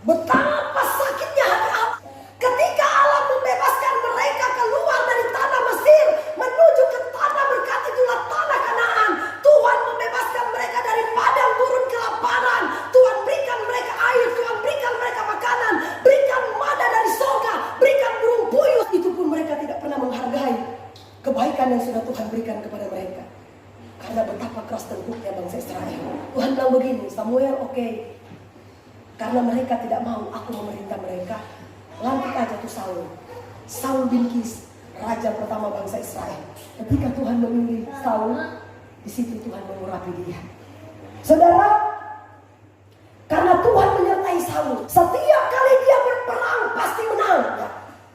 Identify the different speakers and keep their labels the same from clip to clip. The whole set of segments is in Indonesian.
Speaker 1: Betapa sakitnya hati Allah ketika Allah membebaskan mereka keluar dari tanah Mesir menuju ke tanah berkat, itulah tanah Kanaan. Tuhan membebaskan mereka dari padang gurun kelaparan. Tuhan berikan mereka air, Tuhan berikan mereka makanan, berikan mana dari surga, berikan burung puyuh. Itu pun mereka tidak pernah menghargai kebaikan yang sudah Tuhan berikan kepada mereka. Karena betapa keras tengkuknya bangsa Israel. Tuhan bilang begini, Samuel, oke. Karena mereka tidak mau aku memerintah mereka, lantik aja tuh Saul. Saul bin Kis, raja pertama bangsa Israel. Ketika Tuhan memilih Saul, di situ Tuhan mengurapi dia. Saudara, karena Tuhan menyertai Saul, setiap kali dia berperang pasti menang. Ya.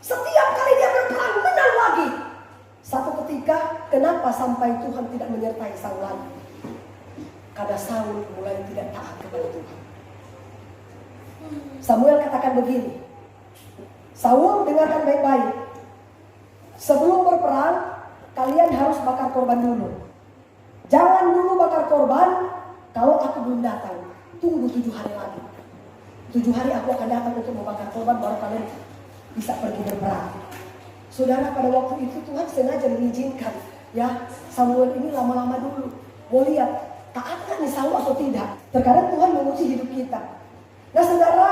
Speaker 1: Setiap kali dia berperang menang lagi. Satu ketika, kenapa sampai Tuhan tidak menyertai Saul lagi? Karena Saul mulai tidak taat kepada Tuhan. Samuel katakan begini, Saul dengarkan baik-baik. Sebelum berperang, kalian harus bakar korban dulu. Jangan dulu bakar korban kalau aku belum datang. Tunggu 7 hari lagi. 7 hari aku akan datang untuk membakar korban, baru kalian bisa pergi berperang. Saudara, pada waktu itu Tuhan sengaja mengizinkan ya Samuel ini lama-lama dulu. Mau lihat taat kan nih Saul atau tidak. Terkadang Tuhan menguji hidup kita. Nah saudara,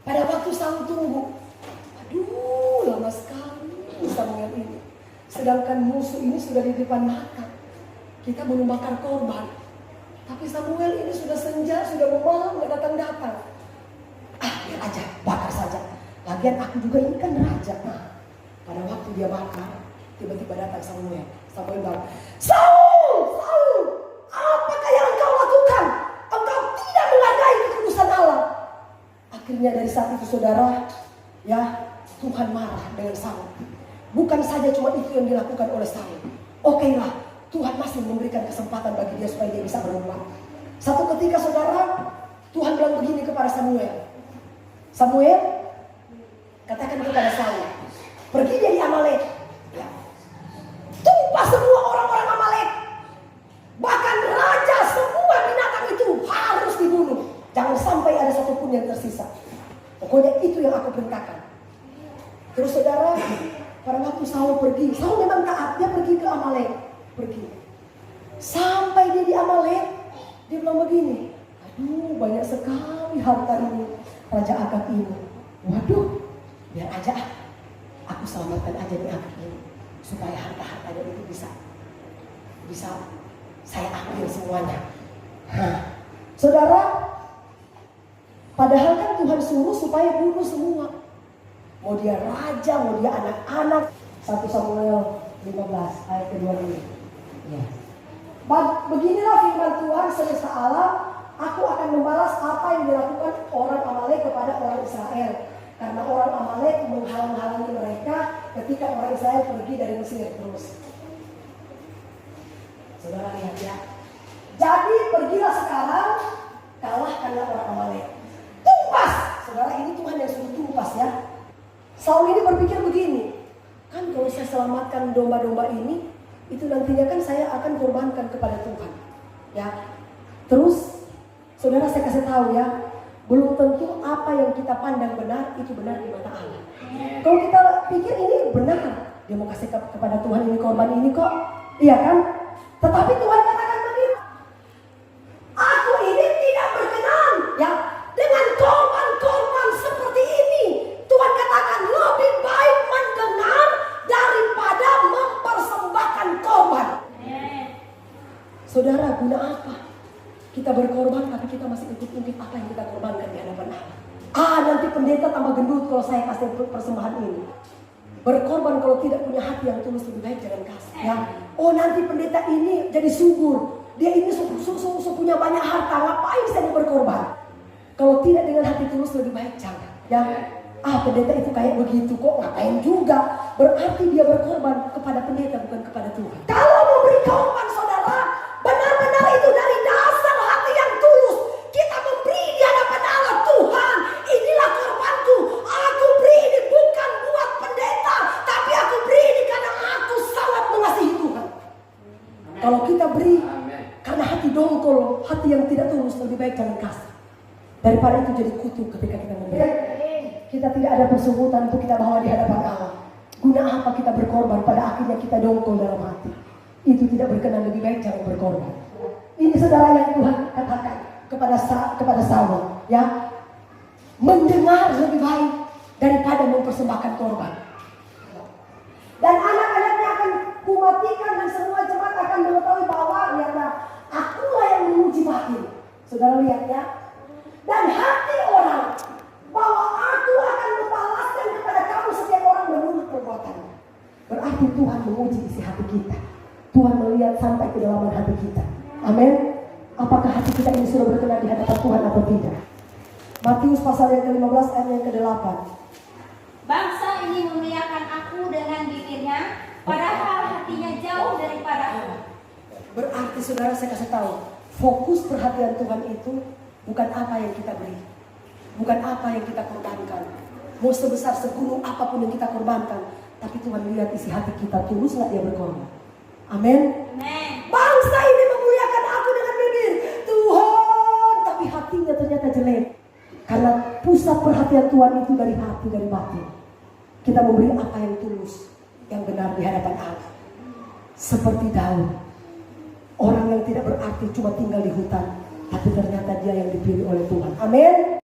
Speaker 1: pada waktu Saul tunggu, aduh lama sekali Samuel ini. Sedangkan musuh ini sudah di depan mata. Kita belum bakar korban. Tapi Samuel ini sudah senja, sudah mau malam, gak datang-datang. Biar aja, bakar saja. Lagian aku juga ini kan raja. Nah, pada waktu dia bakar, tiba-tiba datang Samuel. Samuel bilang, Saul, apakah yang engkau lakukan? Engkau tidak menghargai kekudusan Allah. Akhirnya dari saat itu saudara, ya Tuhan marah dengan Saul. Bukan saja cuma itu yang dilakukan oleh Saul. Oke lah, Tuhan masih memberikan kesempatan bagi dia supaya dia bisa berubah. Satu ketika saudara, Tuhan bilang begini kepada Samuel. Samuel, katakan kepada Saul, pergi dia di Amalek. Ya. Tumpah semua orang-orang Amalek. Bahkan raja, semua binatang itu harus dibunuh. Jangan sampai ada satupun yang tersisa. Pokoknya itu yang aku perintahkan. Terus saudara, pada waktu Saul pergi, Saul memang taat, dia pergi ke Amalek. Pergi. Sampai dia di Amalek, dia bilang begini, aduh banyak sekali harta ini, Raja Agag ini. Waduh, biar aja aku selamatkan aja nih Agag ini, supaya harta-hartanya itu bisa saya ambil semuanya. Nah, saudara, padahal kan Tuhan suruh supaya bunuh semua. Mau dia raja, mau dia anak-anak. 1 Samuel 15 ayat kedua ini. Ya. Beginilah firman Tuhan semesta alam, aku akan membalas apa yang dilakukan orang Amalek kepada orang Israel. Karena orang Amalek menghalang-halangi mereka ketika orang Israel pergi dari Mesir terus. Saudara lihat ya. Jadi pergilah sekarang, kalahkanlah orang Amalek. Tumpas! Saudara, ini Tuhan yang suruh tumpas ya. Saul ini berpikir begini, kan kalau saya selamatkan domba-domba ini, itu nantinya kan saya akan korbankan kepada Tuhan. Ya. Terus, saudara saya kasih tahu ya, belum tentu apa yang kita pandang benar, itu benar di mata Allah. Kalau kita pikir ini benar, dia mau kasih kepada Tuhan ini korban ini kok, iya kan? Tetapi Tuhan katakan begini, aku ini tidak berkenan ya dengan korban-korban seperti ini. Tuhan katakan lebih baik mendengar daripada mempersembahkan korban. Saudara, guna apa kita berkorban tapi kita masih ikut-ikut apa yang kita korbankan di hadapan Allah? Nanti pendeta tambah gendut kalau saya kasih persembahan ini. Berkorban kalau tidak punya hati yang tulus lebih baik jangan kasih. Ya. Nanti pendeta ini jadi subur. Dia ini punya banyak harta, ngapain saya mau berkorban? Kalau tidak dengan hati tulus lebih baik jangan. Ya. Pendeta itu kayak begitu kok, ngapain juga? Berarti dia berkorban kepada pendeta bukan kepada Tuhan. Kalau memberi korban saudara, benar-benar itu dari dasar hati yang tulus. Kita memberi di hadapan Allah. Tuhan, inilah korbanku. Aku beri ini bukan buat pendeta, tapi aku beri ini karena aku sangat mengasihi Tuhan. Kalau kita beri karena hati dongkol, hati yang tidak tulus, lebih baik jangan kasih. daripada itu jadi kutuk ketika kita memberi. Kita tidak ada persungguhan untuk kita bawa di hadapan Allah. Guna apa kita berkorban, pada akhirnya kita dongkol dalam hati. Itu tidak berkenan, lebih baik jangan berkorban. Ini saudara yang Tuhan katakan kepada Saul, ya, mendengar lebih baik daripada mempersembahkan korban. Dan anak-anaknya akan kumatikan dan semua jemaat akan mengetahui bahwa lihatlah, akulah yang menguji Babil. Saudara lihat ya. Dan hati orang bahwa aku akan membalaskan kepada kamu setiap orang menurut perbuatannya. Berarti Tuhan menguji isi hati kita. Tuhan melihat sampai kedalaman hati kita. Amin. Apakah hati kita ini sudah berkenan di hadapan Tuhan atau tidak? Matius pasal yang ke-15 ayat yang ke-8.
Speaker 2: Bangsa ini memuliakan aku dengan bibirnya, padahal hatinya jauh daripada aku.
Speaker 1: Berarti saudara, saya kasih tahu, fokus perhatian Tuhan itu bukan apa yang kita beri, bukan apa yang kita korbankan. Mau sebesar segunung apapun yang kita korbankan, tapi Tuhan lihat isi hati kita, tulus nggak dia berkorban. Amin. Bangsa ini memuliakan aku dengan bibir, Tuhan, tapi hatinya ternyata jelek. Karena pusat perhatian Tuhan itu dari hati, dari batin. Kita memberi apa yang tulus, yang benar di hadapan Allah. Seperti Daud, orang yang tidak berarti, cuma tinggal di hutan, tapi ternyata dia yang dipilih oleh Tuhan. Amin.